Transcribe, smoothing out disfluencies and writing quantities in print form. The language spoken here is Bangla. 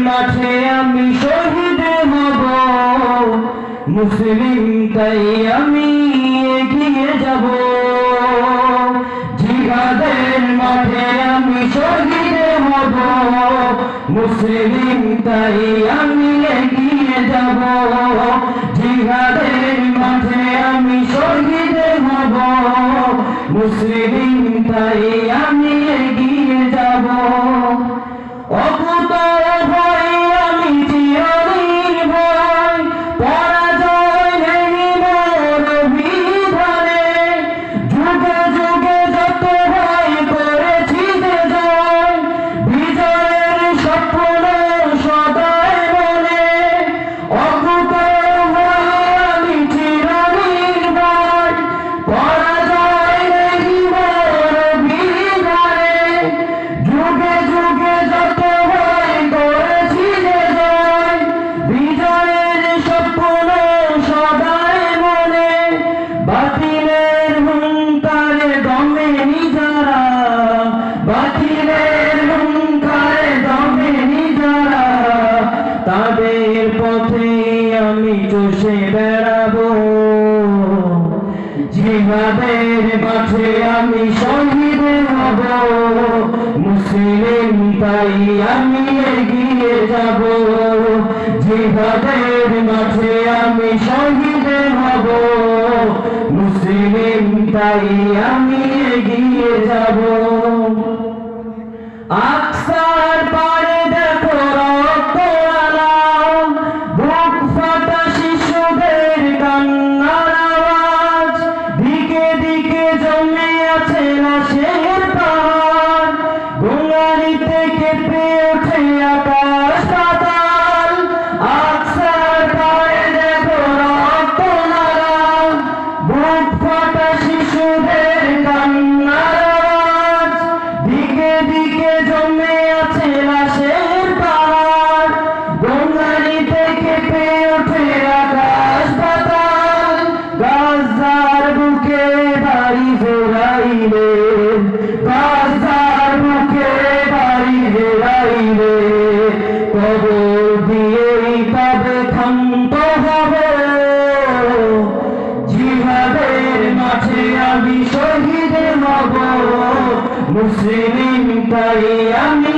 মাঠে আমি শহীদ হব, মুসলিম তাই আমি এগিয়ে যাব। জিহাদের মাঠে আমি শহীদ হব, মুসলিম তাই আমি এগিয়ে যাব। জিহাদের মাঠে আমি শহীদ হব, মুসলিম তাই আমি এগিয়ে যাব। অকুতোর ভয় আমি চিরদিন ভয়, পরাজয় নেই মোর বিধানে। যুগে যুগে যত ভয় করেছি যে জয়, বিজয়ের স্বপ্ন সদাই মনে। অকুতোর ভয় আমি চিরদিন ভয়, পরাজয় নেই মোর বিধানে। যুগে যুগে যত ভয় করেছি যে জয়, বিজয়ের স্বপ্ন সদাই মনে। বাতিলের হুঙ্কারে দমেনি যারা, বাতিলের হুঙ্কারে দমেনি যারা, তাদের পথে আমি চষে বেড়াবো। জিহাদের মাঠে আমি শহীদ হব, মুসলিম তাই আমি এগিয়ে যাব। জিহাদের মাঠে আমি শহীদ হব, মুসলিম তাই আমি এগিয়ে যাব। আকসার পাড়ে দেখো রক্ত আলা, বুক ফাটা শিশুদের কান্নার আওয়াজ। দিকে দিকে জমে আছে লাশের পাহাড়, গোঙানিতে কেঁপে ওঠে আকাশ পাতাল। আকসার পাড়ে দেখো রক্ত নালা, বুক ফাটা শিশুদের কান্নার আওয়াজ। দিকে দিকে জমে আছে লাশের পাহাড়, গোঙানিতে কেঁপে ওঠে আকাশ পাতাল। গাজার বুকে বাড়ি জোড়াইলে, গাজার বুকে বাড়ি জোড়াইলে, কবর দিয়েই তবে ক্ষান্ত হবে। জিহাদের মাঠে আমি শহীদ হব, মুসলিম তাই আমি